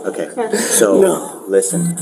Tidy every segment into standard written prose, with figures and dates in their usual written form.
Okay. So No. listen.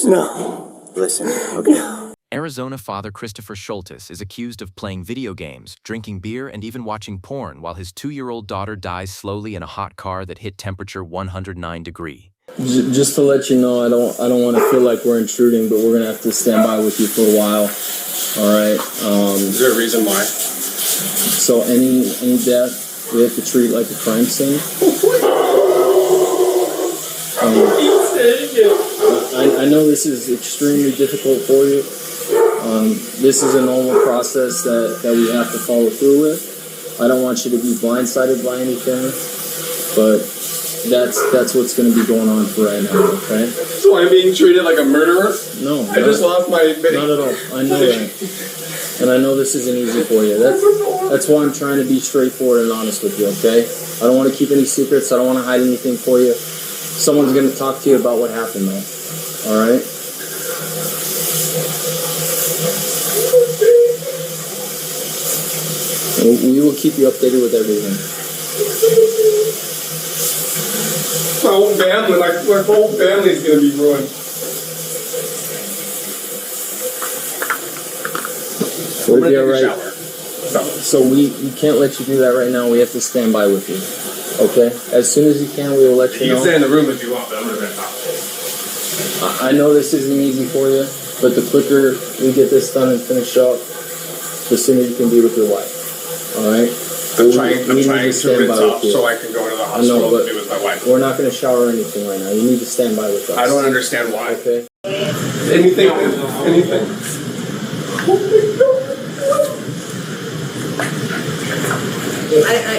No. Listen. Okay. Arizona father Christopher Schultes is accused of playing video games, drinking beer, and even watching porn while his 2-year-old daughter dies slowly in a hot car that hit temperature 109 degrees. Just to let you know, I don't want to feel like we're intruding, but we're gonna have to stand by with you for a while. All right. Is there a reason why? So any death we have to treat like a crime scene. I know this is extremely difficult for you. This is a normal process that we have to follow through with. I don't want you to be blindsided by anything, but that's what's going to be going on for right now, okay? So I'm being treated like a murderer? No. I just lost my... Not at all. I know that. And I know this isn't easy for you. That's why I'm trying to be straightforward and honest with you, okay? I don't want to keep any secrets. I don't want to hide anything for you. Someone's going to talk to you about what happened, though. All right? We will keep you updated with everything. My whole family's going to be ruined. We'll be all right. So we can't let you do that right now. We have to stand by with you. Okay? As soon as you can, we will let you know. You can stay in the room if you want, but I'm going to talk. I know this isn't easy for you, but the quicker we get this done and finished up, the sooner you can be with your wife. All right? I'm trying to rinse off so I can go to the hospital to be with my wife. We're not going to shower or anything right now. You need to stand by with us. I don't understand why. Okay? Anything.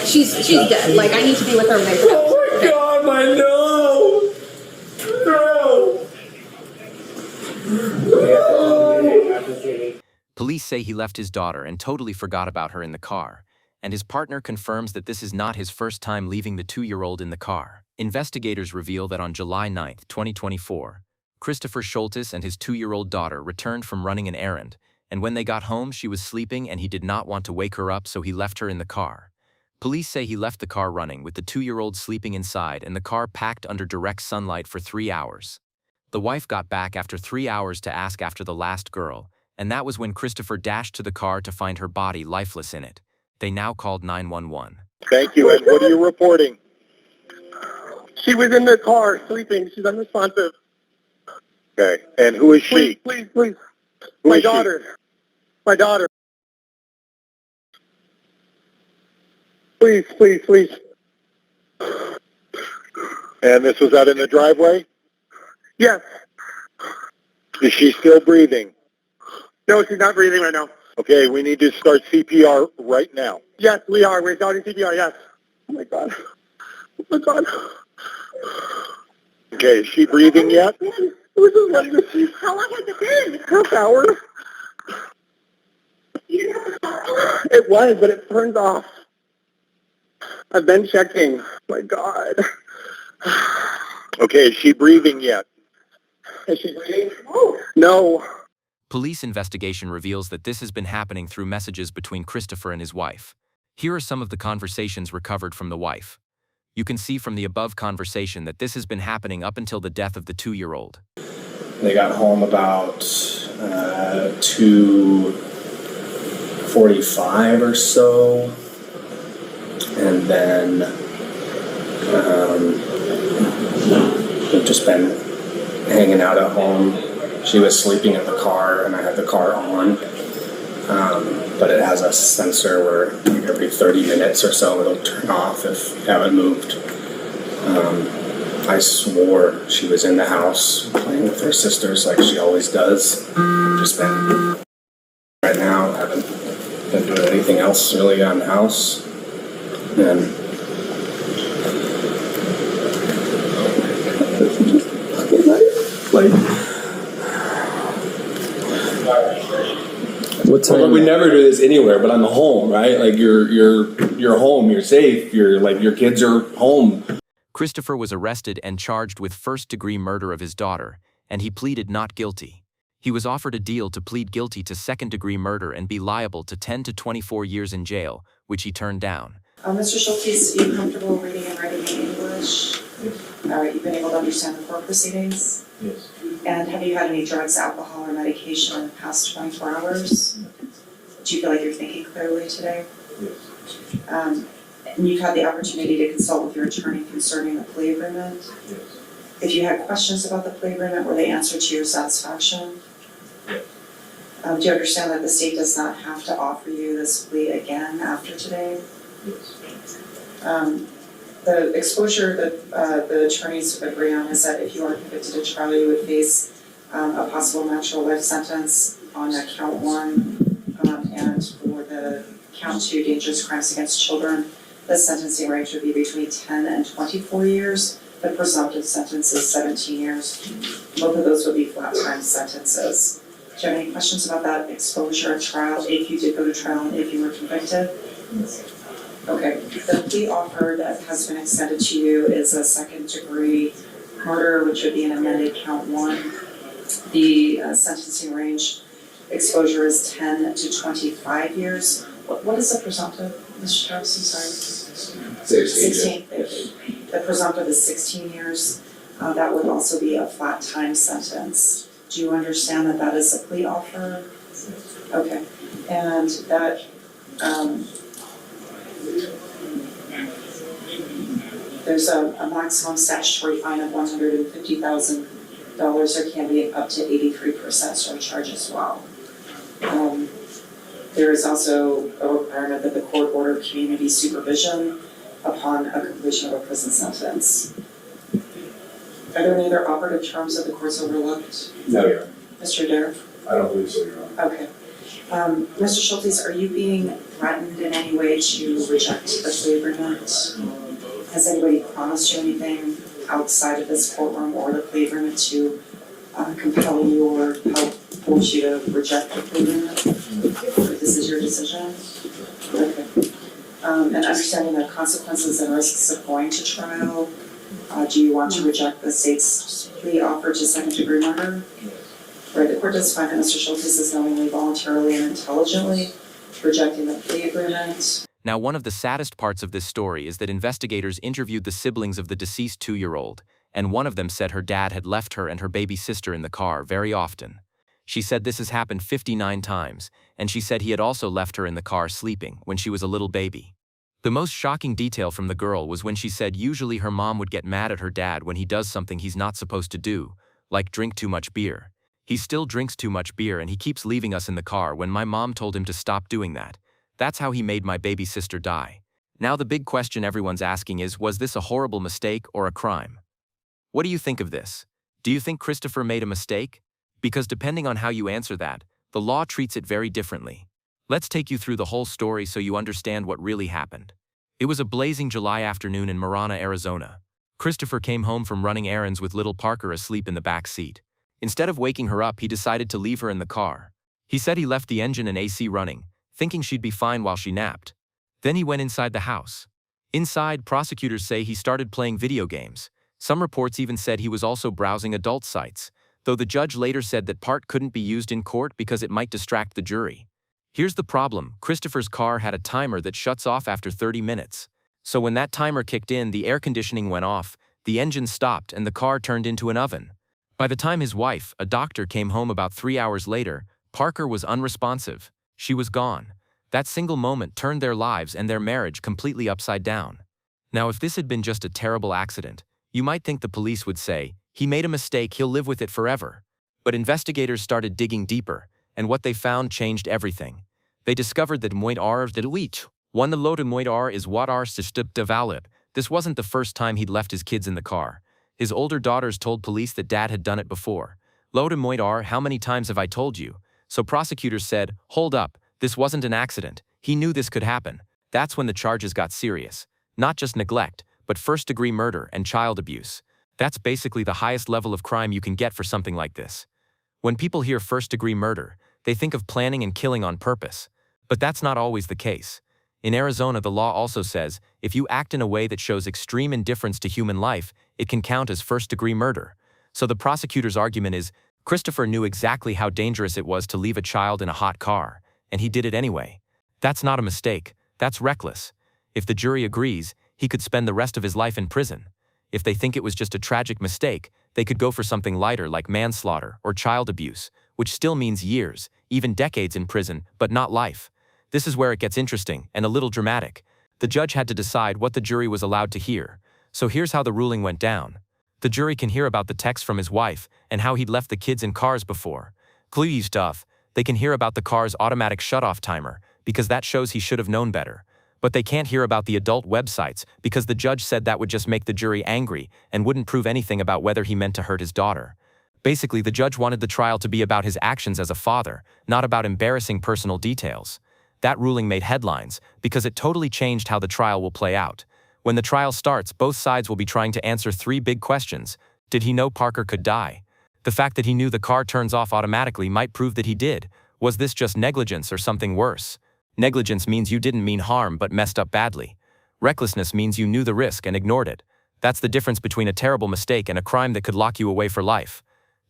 She's dead. Like, I need to be with her when I come. Oh my God, my nose! Police say he left his daughter and totally forgot about her in the car, and his partner confirms that this is not his first time leaving the 2-year-old in the car. Investigators reveal that on July 9, 2024, Christopher Schultes and his 2-year-old daughter returned from running an errand, and when they got home she was sleeping and he did not want to wake her up, so he left her in the car. Police say he left the car running with the 2-year-old sleeping inside and the car packed under direct sunlight for 3 hours. The wife got back after 3 hours to ask after the last girl, and that was when Christopher dashed to the car to find her body lifeless in it. They now called 911. Thank you. And what are you reporting? She was in the car sleeping. She's unresponsive. Okay. And who is she? Please. Who My is she? daughter. My daughter. Please. And this was out in the driveway? Yes. Is she still breathing? No, she's not breathing right now. Okay, we need to start CPR right now. Yes, we are. We're starting CPR, yes. Oh, my God. Okay, is she breathing yet? How long has it been? Half hour. It was, but it turned off. I've been checking. My God. Okay, is she breathing yet? Is she breathing? No. Police investigation reveals that this has been happening through messages between Christopher and his wife. Here are some of the conversations recovered from the wife. You can see from the above conversation that this has been happening up until the death of the 2-year-old. They got home about 2:45 or so, and then we've just been hanging out at home. She was sleeping in the car, and I had the car on, but it has a sensor where every 30 minutes or so it'll turn off if you haven't moved. I swore she was in the house playing with her sisters like she always does. Just been right now, haven't been doing anything else really around the house. And What time? Well, we never do this anywhere, but I'm home, right? Like you're home, you're safe, your kids are home. Christopher was arrested and charged with first-degree murder of his daughter, and he pleaded not guilty. He was offered a deal to plead guilty to second-degree murder and be liable to 10 to 24 years in jail, which he turned down. Mr. Schultes, are you comfortable reading and writing in English? knowledge. All right, you've been able to understand the court proceedings? Yes. And have you had any drugs, alcohol, or medication in the past 24 hours? Do you feel like you're thinking clearly today? Yes. And you've had the opportunity to consult with your attorney concerning the plea agreement? Yes. If you had questions about the plea agreement, were they answered to your satisfaction? Yes. Do you understand that the state does not have to offer you this plea again after today? Yes. The exposure that the attorneys agree on is that if you are convicted of trial, you would face a possible natural life sentence on count 1, and for the count 2, dangerous crimes against children, the sentencing range would be between 10 and 24 years. The presumptive sentence is 17 years. Both of those would be flat time sentences. Do you have any questions about that exposure at trial, if you did go to trial and if you were convicted? Okay, the plea offer that has been extended to you is a 2nd-degree murder, which would be an amended count 1. The sentencing range exposure is 10 to 25 years. What is the presumptive, Mr. Travis, I'm sorry? 16. The presumptive is 16 years. That would also be a flat time sentence. Do you understand that that is a plea offer? Okay, and that, there's a maximum statutory fine of $150,000. There can be up to 83% surcharge as well. There is also a requirement that the court order community supervision upon a completion of a prison sentence. Are there any other operative terms that the court's overlooked? No, Your Honor. Mr. Adair? I don't believe so, Your Honor. Okay. Mr. Schultes, are you being threatened in any way to reject the plea agreement? Has anybody promised you anything outside of this courtroom or the plea agreement to compel you or help force you to reject the plea agreement? Or this is your decision? Okay. And understanding the consequences and risks of going to trial, do you want to reject the state's plea offer to 2nd-degree murder? Right, the court does find that Mr. Schultes is knowingly, voluntarily, and intelligently rejecting the plea agreement. Now, one of the saddest parts of this story is that investigators interviewed the siblings of the deceased 2-year-old, and one of them said her dad had left her and her baby sister in the car very often. She said this has happened 59 times, and she said he had also left her in the car sleeping when she was a little baby. The most shocking detail from the girl was when she said usually her mom would get mad at her dad when he does something he's not supposed to do, like drink too much beer. He still drinks too much beer and he keeps leaving us in the car when my mom told him to stop doing that. That's how he made my baby sister die. Now the big question everyone's asking is, was this a horrible mistake or a crime? What do you think of this? Do you think Christopher made a mistake? Because depending on how you answer that, the law treats it very differently. Let's take you through the whole story so you understand what really happened. It was a blazing July afternoon in Marana, Arizona. Christopher came home from running errands with little Parker asleep in the back seat. Instead of waking her up, he decided to leave her in the car. He said he left the engine and AC running, thinking she'd be fine while she napped. Then he went inside the house. Inside, prosecutors say he started playing video games. Some reports even said he was also browsing adult sites, though the judge later said that part couldn't be used in court because it might distract the jury. Here's the problem: Christopher's car had a timer that shuts off after 30 minutes. So when that timer kicked in, the air conditioning went off, the engine stopped, and the car turned into an oven. By the time his wife, a doctor, came home about 3 hours later, Parker was unresponsive. She was gone. That single moment turned their lives and their marriage completely upside down. Now, if this had been just a terrible accident, you might think the police would say, he made a mistake, he'll live with it forever. But investigators started digging deeper, and what they found changed everything. They discovered that moit r delete. One the load of moit r is what r develop. This wasn't the first time he'd left his kids in the car. His older daughters told police that dad had done it before. Load moit r, how many times have I told you? So prosecutors said, hold up, this wasn't an accident. He knew this could happen. That's when the charges got serious. Not just neglect, but first-degree murder and child abuse. That's basically the highest level of crime you can get for something like this. When people hear first-degree murder, they think of planning and killing on purpose. But that's not always the case. In Arizona, the law also says, if you act in a way that shows extreme indifference to human life, it can count as first-degree murder. So the prosecutor's argument is, Christopher knew exactly how dangerous it was to leave a child in a hot car, and he did it anyway. That's not a mistake, that's reckless. If the jury agrees, he could spend the rest of his life in prison. If they think it was just a tragic mistake, they could go for something lighter like manslaughter or child abuse, which still means years, even decades in prison, but not life. This is where it gets interesting and a little dramatic. The judge had to decide what the jury was allowed to hear. So here's how the ruling went down. The jury can hear about the text from his wife and how he'd left the kids in cars before. Cluey stuff. They can hear about the car's automatic shutoff timer, because that shows he should have known better. But they can't hear about the adult websites because the judge said that would just make the jury angry and wouldn't prove anything about whether he meant to hurt his daughter. Basically, the judge wanted the trial to be about his actions as a father, not about embarrassing personal details. That ruling made headlines because it totally changed how the trial will play out. When the trial starts, both sides will be trying to answer three big questions. Did he know Parker could die? The fact that he knew the car turns off automatically might prove that he did. Was this just negligence or something worse? Negligence means you didn't mean harm but messed up badly. Recklessness means you knew the risk and ignored it. That's the difference between a terrible mistake and a crime that could lock you away for life.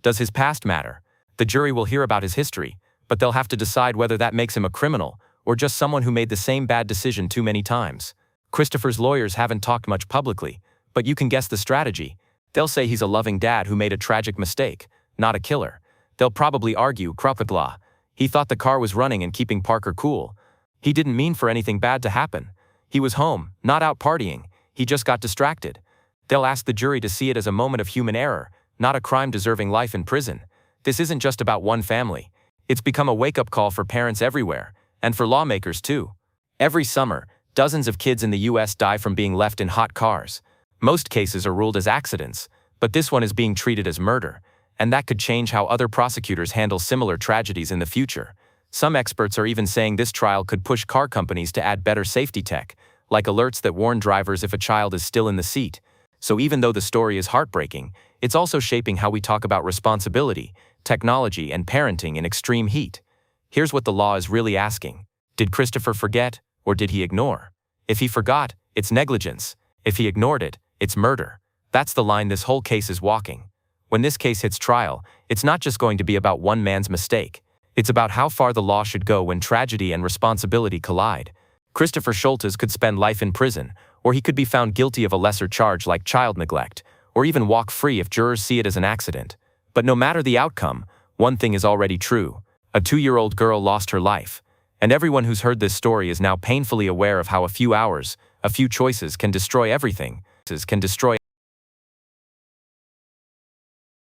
Does his past matter? The jury will hear about his history, but they'll have to decide whether that makes him a criminal or just someone who made the same bad decision too many times. Christopher's lawyers haven't talked much publicly, but you can guess the strategy. They'll say he's a loving dad who made a tragic mistake, not a killer. They'll probably argue, Kropotla. He thought the car was running and keeping Parker cool. He didn't mean for anything bad to happen. He was home, not out partying. He just got distracted. They'll ask the jury to see it as a moment of human error, not a crime deserving life in prison. This isn't just about one family. It's become a wake-up call for parents everywhere, and for lawmakers too. Every summer, dozens of kids in the US die from being left in hot cars. Most cases are ruled as accidents, but this one is being treated as murder, and that could change how other prosecutors handle similar tragedies in the future. Some experts are even saying this trial could push car companies to add better safety tech, like alerts that warn drivers if a child is still in the seat. So even though the story is heartbreaking, it's also shaping how we talk about responsibility, technology, and parenting in extreme heat. Here's what the law is really asking. Did Christopher forget, or did he ignore? If he forgot, it's negligence. If he ignored it, it's murder. That's the line this whole case is walking. When this case hits trial, it's not just going to be about one man's mistake. It's about how far the law should go when tragedy and responsibility collide. Christopher Schultes could spend life in prison, or he could be found guilty of a lesser charge like child neglect, or even walk free if jurors see it as an accident. But no matter the outcome, one thing is already true. A 2-year-old girl lost her life. And everyone who's heard this story is now painfully aware of how a few hours, a few choices can destroy everything.